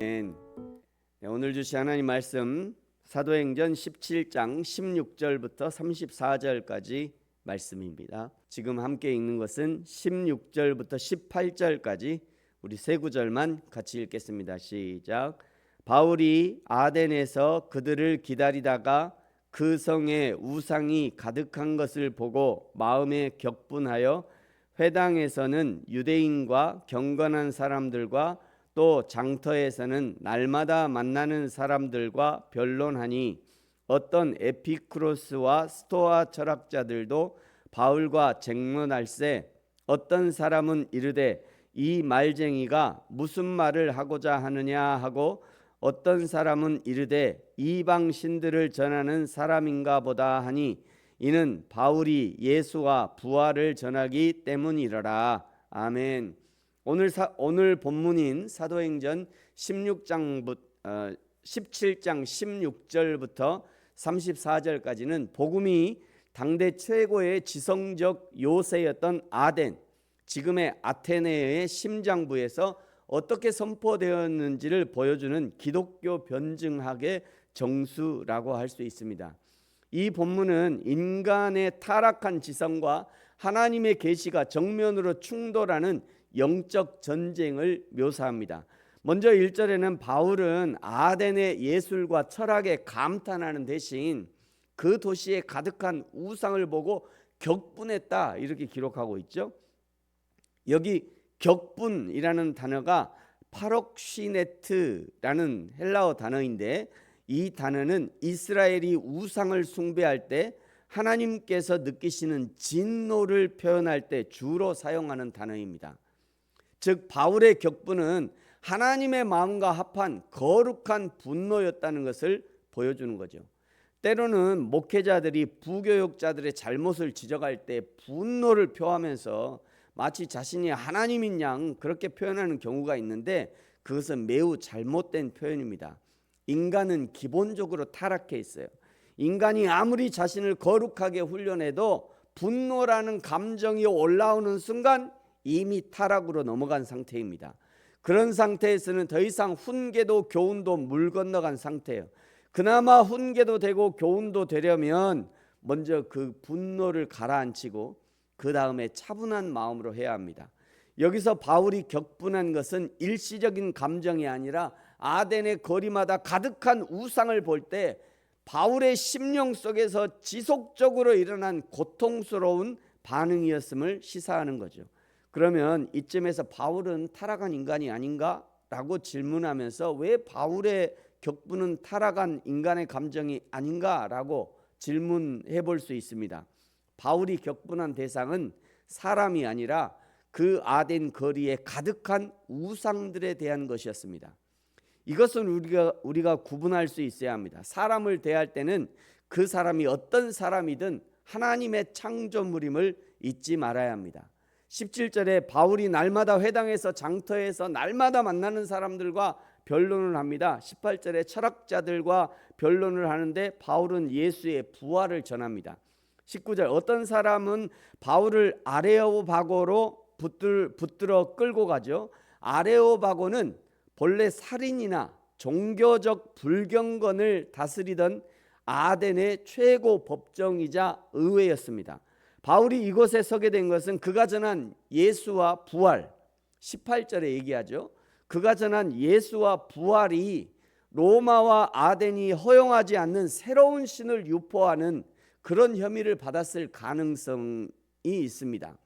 네, 오늘 주신 하나님 말씀 사도행전 17장 16절부터 34절까지 말씀입니다. 지금 함께 읽는 것은 16절부터 18절까지 우리 세 구절만 같이 읽겠습니다. 시작. 바울이 아덴에서 그들을 기다리다가 그 성에 우상이 가득한 것을 보고 마음에 격분하여 회당에서는 유대인과 경건한 사람들과 또 장터에서는 날마다 만나는 사람들과 변론하니 어떤 에피쿠로스와 스토아 철학자들도 바울과 쟁론할세 어떤 사람은 이르되 이 말쟁이가 무슨 말을 하고자 하느냐 하고 어떤 사람은 이르되 이방 신들을 전하는 사람인가 보다 하니 이는 바울이 예수와 부활을 전하기 때문이러라. 아멘. 오늘 본문인 사도행전 17장 16절부터 34절까지는 복음이 당대 최고의 지성적 요새였던 아덴, 지금의 아테네의 심장부에서 어떻게 선포되었는지를 보여주는 기독교 변증학의 정수라고 할 수 있습니다. 이 본문은 인간의 타락한 지성과 하나님의 계시가 정면으로 충돌하는 영적 전쟁을 묘사합니다. 먼저 1절에는 바울은 아덴의 예술과 철학에 감탄하는 대신 그 도시에 가득한 우상을 보고 격분했다 이렇게 기록하고 있죠. 여기 격분이라는 단어가 파록시네트라는 헬라어 단어인데 이 단어는 이스라엘이 우상을 숭배할 때 하나님께서 느끼시는 진노를 표현할 때 주로 사용하는 단어입니다. 즉 바울의 격분은 하나님의 마음과 합한 거룩한 분노였다는 것을 보여주는 거죠. 때로는 목회자들이 부교육자들의 잘못을 지적할 때 분노를 표하면서 마치 자신이 하나님인 양 그렇게 표현하는 경우가 있는데 그것은 매우 잘못된 표현입니다. 인간은 기본적으로 타락해 있어요. 인간이 아무리 자신을 거룩하게 훈련해도 분노라는 감정이 올라오는 순간 이미 타락으로 넘어간 상태입니다. 그런 상태에서는 더 이상 훈계도 교훈도 물 건너간 상태예요. 그나마 훈계도 되고 교훈도 되려면 먼저 그 분노를 가라앉히고 그 다음에 차분한 마음으로 해야 합니다. 여기서 바울이 격분한 것은 일시적인 감정이 아니라 아덴의 거리마다 가득한 우상을 볼 때 바울의 심령 속에서 지속적으로 일어난 고통스러운 반응이었음을 시사하는 거죠. 그러면 이쯤에서 바울은 타락한 인간이 아닌가라고 질문하면서 왜 바울의 격분은 타락한 인간의 감정이 아닌가라고 질문해 볼 수 있습니다. 바울이 격분한 대상은 사람이 아니라 그 아덴 거리에 가득한 우상들에 대한 것이었습니다. 이것은 우리가 구분할 수 있어야 합니다. 사람을 대할 때는 그 사람이 어떤 사람이든 하나님의 창조물임을 잊지 말아야 합니다. 17절에 바울이 날마다 회당에서 장터에서 날마다 만나는 사람들과 변론을 합니다. 18절에 철학자들과 변론을 하는데 바울은 예수의 부활을 전합니다. 19절 어떤 사람은 바울을 아레오바고로 붙들어 끌고 가죠. 아레오바고는 본래 살인이나 종교적 불경건을 다스리던 아덴의 최고 법정이자 의회였습니다. 바울이 이곳에 서게 된 것은 그가 전한 예수와 부활, 18절에 얘기하죠. 그가 전한 예수와 부활이 로마와 아덴이 허용하지 않는 새로운 신을 유포하는 그런 혐의를 받았을 가능성이 있습니다.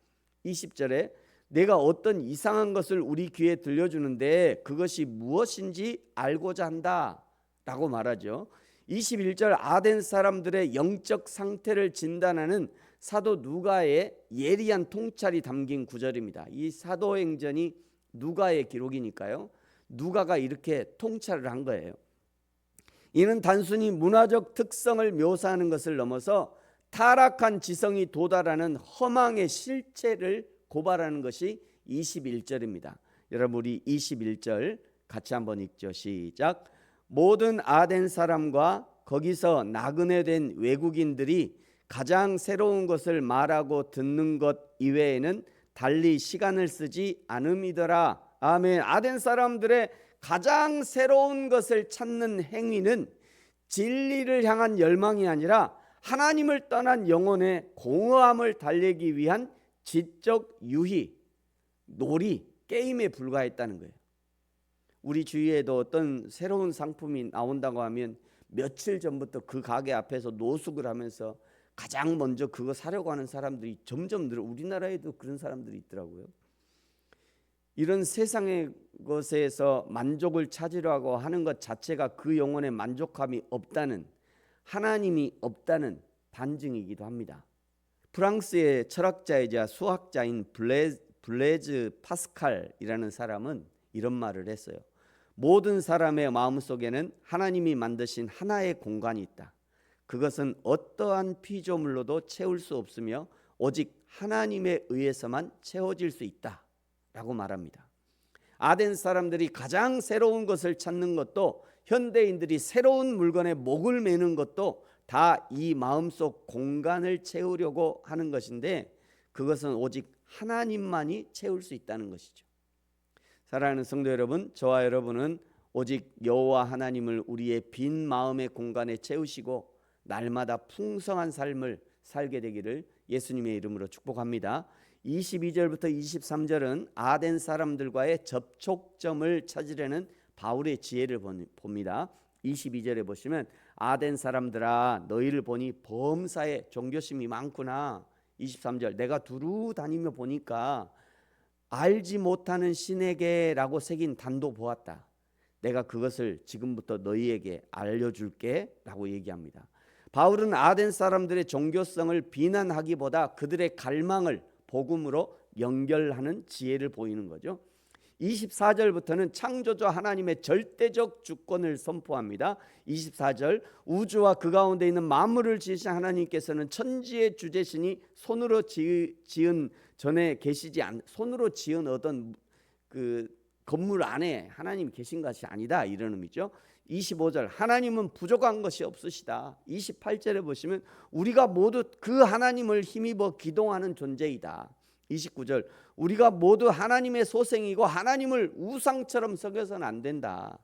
20절에 내가 어떤 이상한 것을 우리 귀에 들려주는데 그것이 무엇인지 알고자 한다 라고 말하죠. 21절 아덴 사람들의 영적 상태를 진단하는 사도 누가의 예리한 통찰이 담긴 구절입니다. 이 사도행전이 누가의 기록이니까요. 누가가 이렇게 통찰을 한 거예요. 이는 단순히 문화적 특성을 묘사하는 것을 넘어서 타락한 지성이 도달하는 허망의 실체를 고발하는 것이 21절입니다. 여러분 우리 21절 같이 한번 읽죠. 시작. 모든 아덴 사람과 거기서 나그네 된 외국인들이 가장 새로운 것을 말하고 듣는 것 이외에는 달리 시간을 쓰지 않음이더라 아멘. 아덴 사람들의 가장 새로운 것을 찾는 행위는 진리를 향한 열망이 아니라 하나님을 떠난 영혼의 공허함을 달래기 위한 지적 유희, 놀이, 게임에 불과했다는 거예요. 우리 주위에도 어떤 새로운 상품이 나온다고 하면 며칠 전부터 그 가게 앞에서 노숙을 하면서 가장 먼저 그거 사려고 하는 사람들이 점점 늘어. 우리나라에도 그런 사람들이 있더라고요. 이런 세상의 것에서 만족을 찾으려고 하는 것 자체가 그 영혼의 만족함이 없다는, 하나님이 없다는 반증이기도 합니다. 프랑스의 철학자이자 수학자인 블레즈 파스칼이라는 사람은 이런 말을 했어요. 모든 사람의 마음속에는 하나님이 만드신 하나의 공간이 있다. 그것은 어떠한 피조물로도 채울 수 없으며 오직 하나님에 의해서만 채워질 수 있다 라고 말합니다. 아덴 사람들이 가장 새로운 것을 찾는 것도, 현대인들이 새로운 물건에 목을 매는 것도 다 이 마음속 공간을 채우려고 하는 것인데, 그것은 오직 하나님만이 채울 수 있다는 것이죠. 사랑하는 성도 여러분, 저와 여러분은 오직 여호와 하나님을 우리의 빈 마음의 공간에 채우시고 날마다 풍성한 삶을 살게 되기를 예수님의 이름으로 축복합니다. 22절부터 23절은 아덴 사람들과의 접촉점을 찾으려는 바울의 지혜를 봅니다. 22절에 보시면 아덴 사람들아 너희를 보니 범사에 종교심이 많구나. 23절 내가 두루 다니며 보니까 알지 못하는 신에게라고 새긴 단도 보았다. 내가 그것을 지금부터 너희에게 알려줄게 라고 얘기합니다. 바울은 아덴 사람들의 종교성을 비난하기보다 그들의 갈망을 복음으로 연결하는 지혜를 보이는 거죠. 24절부터는 창조주 하나님의 절대적 주권을 선포합니다. 24절 우주와 그 가운데 있는 만물을 지으신 하나님께서는 천지의 주재신이 손으로 지은 전에 계시지 않, 손으로 지은 어떤 그 건물 안에 하나님이 계신 것이 아니다 이런 의미죠. 25절 하나님은 부족한 것이 없으시다. 28절에 보시면 우리가 모두 그 하나님을 힘입어 기동하는 존재이다. 29절 우리가 모두 하나님의 소생이고 하나님을 우상처럼 섬겨서는 안 된다.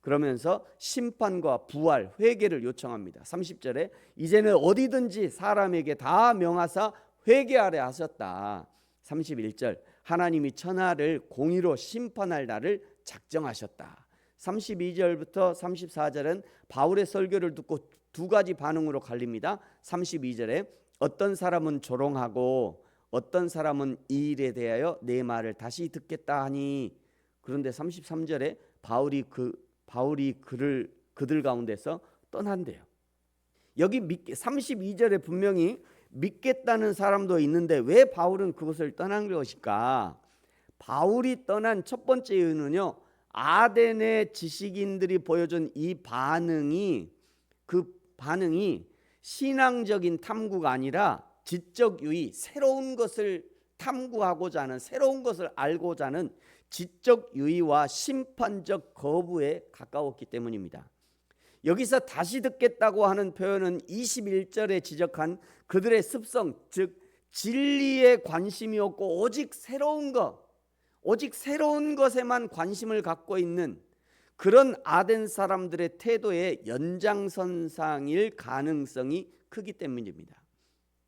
그러면서 심판과 부활, 회개를 요청합니다. 30절에 이제는 어디든지 사람에게 다 명하사 회개하려 하셨다. 31절 하나님이 천하를 공의로 심판할 날을 작정하셨다. 32절부터 34절은 바울의 설교를 듣고 두 가지 반응으로 갈립니다. 32절에 어떤 사람은 조롱하고 어떤 사람은 이 일에 대하여 내 말을 다시 듣겠다 하니, 그런데 33절에 바울이 그들 가운데서 떠난대요. 여기 32절에 분명히 믿겠다는 사람도 있는데 왜 바울은 그것을 떠난 것일까? 바울이 떠난 첫 번째 이유는요, 아덴의 지식인들이 보여준 이 반응이, 그 반응이 신앙적인 탐구가 아니라 지적 유의, 새로운 것을 탐구하고자 하는, 새로운 것을 알고자 하는 지적 유의와 심판적 거부에 가까웠기 때문입니다. 여기서 다시 듣겠다고 하는 표현은 21절에 지적한 그들의 습성, 즉 진리에 관심이 없고 오직 새로운 것, 오직 새로운 것에만 관심을 갖고 있는 그런 아덴 사람들의 태도의 연장선상일 가능성이 크기 때문입니다.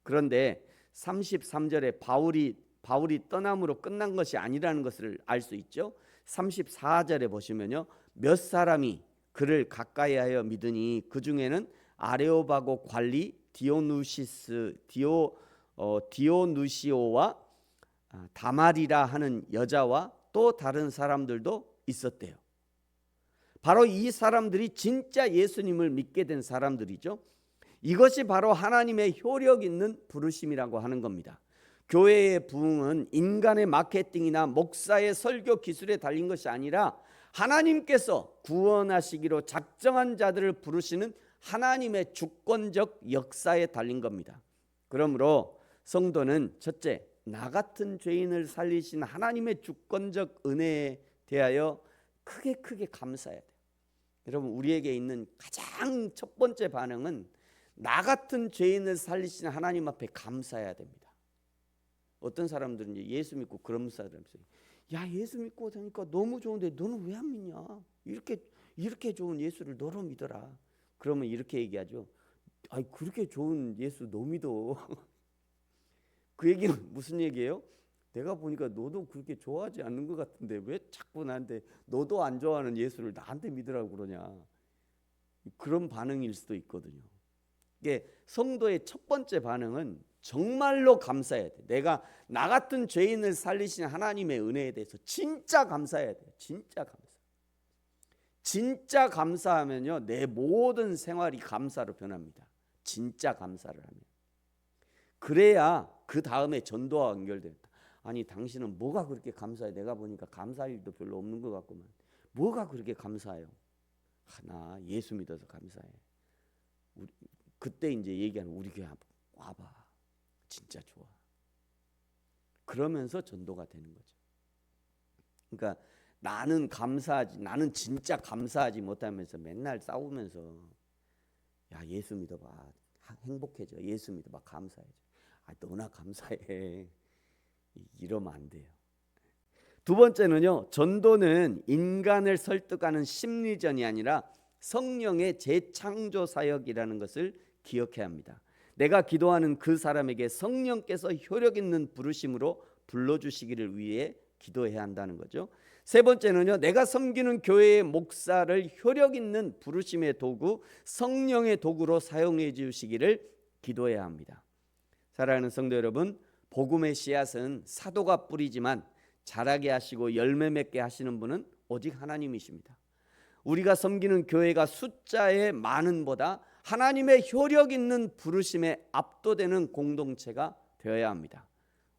그런데 33절에 바울이 떠남으로 끝난 것이 아니라는 것을 알 수 있죠. 34절에 보시면요, 몇 사람이 그를 가까이하여 믿으니 그 중에는 아레오바고 관리 디오누시오와 다말이라 하는 여자와 또 다른 사람들도 있었대요. 바로 이 사람들이 진짜 예수님을 믿게 된 사람들이죠. 이것이 바로 하나님의 효력 있는 부르심이라고 하는 겁니다. 교회의 부흥은 인간의 마케팅이나 목사의 설교 기술에 달린 것이 아니라 하나님께서 구원하시기로 작정한 자들을 부르시는 하나님의 주권적 역사에 달린 겁니다. 그러므로 성도는 첫째, 나 같은 죄인을 살리신 하나님의 주권적 은혜에 대하여 크게 감사해야 돼요. 여러분, 우리에게 있는 가장 첫 번째 반응은 나 같은 죄인을 살리신 하나님 앞에 감사해야 됩니다. 어떤 사람들은 예수 믿고 그런 사람들이 야, 예수 믿고 다니까 너무 좋은데 너는 왜 안 믿냐? 이렇게 좋은 예수를 너로 믿어라. 그러면 이렇게 얘기하죠. 아이, 그렇게 좋은 예수 너 믿어. 그 얘기는 무슨 얘기예요? 내가 보니까 너도 그렇게 좋아하지 않는 것 같은데 왜 자꾸 나한테 너도 안 좋아하는 예수를 나한테 믿으라고 그러냐? 그런 반응일 수도 있거든요. 이게 성도의 첫 번째 반응은 정말로 감사해야 돼. 내가 나 같은 죄인을 살리신 하나님의 은혜에 대해서 진짜 감사해야 돼. 진짜 감사. 진짜 감사하면요, 내 모든 생활이 감사로 변합니다. 진짜 감사를 하면. 그래야 그 다음에 전도와 연결된다. 아니, 당신은 뭐가 그렇게 감사해? 내가 보니까 감사할 일도 별로 없는 것 같구만. 뭐가 그렇게 감사해요? 나 예수 믿어서 감사해. 그때 이제 얘기하는 우리 교회 와봐. 진짜 좋아. 그러면서 전도가 되는 거죠. 그러니까 나는 진짜 감사하지 못하면서 맨날 싸우면서 야, 예수 믿어봐. 행복해져. 예수 믿어봐. 감사해져. 아, 너나 감사해. 이러면 안 돼요. 두 번째는요, 전도는 인간을 설득하는 심리전이 아니라 성령의 재창조 사역이라는 것을 기억해야 합니다. 내가 기도하는 그 사람에게 성령께서 효력 있는 부르심으로 불러주시기를 위해 기도해야 한다는 거죠. 세 번째는요, 내가 섬기는 교회의 목사를 효력 있는 부르심의 도구, 성령의 도구로 사용해 주시기를 기도해야 합니다. 사랑하는 성도 여러분, 복음의 씨앗은 사도가 뿌리지만 자라게 하시고 열매 맺게 하시는 분은 오직 하나님이십니다. 우리가 섬기는 교회가 숫자의 많음보다 하나님의 효력 있는 부르심에 압도되는 공동체가 되어야 합니다.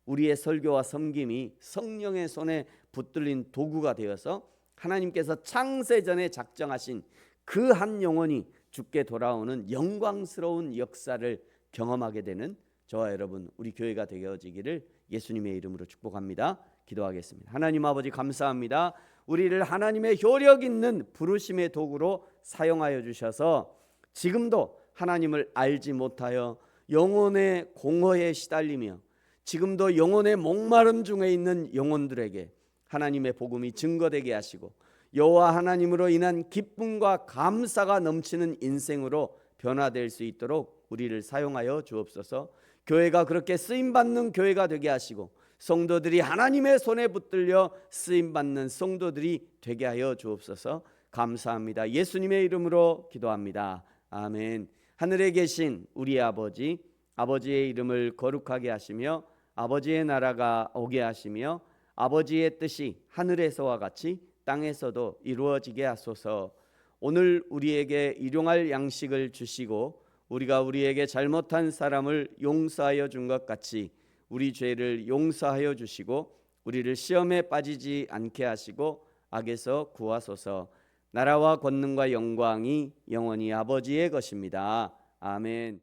우리의 설교와 섬김이 성령의 손에 붙들린 도구가 되어서 하나님께서 창세전에 작정하신 그 한 영혼이 주께 돌아오는 영광스러운 역사를 경험하게 되는 저와 여러분, 우리 교회가 되어지기를 예수님의 이름으로 축복합니다. 기도하겠습니다. 하나님 아버지, 감사합니다. 우리를 하나님의 효력 있는 부르심의 도구로 사용하여 주셔서 지금도 하나님을 알지 못하여 영혼의 공허에 시달리며 지금도 영혼의 목마름 중에 있는 영혼들에게 하나님의 복음이 증거되게 하시고 여호와 하나님으로 인한 기쁨과 감사가 넘치는 인생으로 변화될 수 있도록 우리를 사용하여 주옵소서. 교회가 그렇게 쓰임받는 교회가 되게 하시고 성도들이 하나님의 손에 붙들려 쓰임받는 성도들이 되게 하여 주옵소서. 감사합니다. 예수님의 이름으로 기도합니다. 아멘. 하늘에 계신 우리 아버지, 아버지의 이름을 거룩하게 하시며 아버지의 나라가 오게 하시며 아버지의 뜻이 하늘에서와 같이 땅에서도 이루어지게 하소서. 오늘 우리에게 일용할 양식을 주시고 우리가 우리에게 잘못한 사람을 용서하여 준 것 같이 우리 죄를 용서하여 주시고 우리를 시험에 빠지지 않게 하시고 악에서 구하소서. 나라와 권능과 영광이 영원히 아버지의 것입니다. 아멘.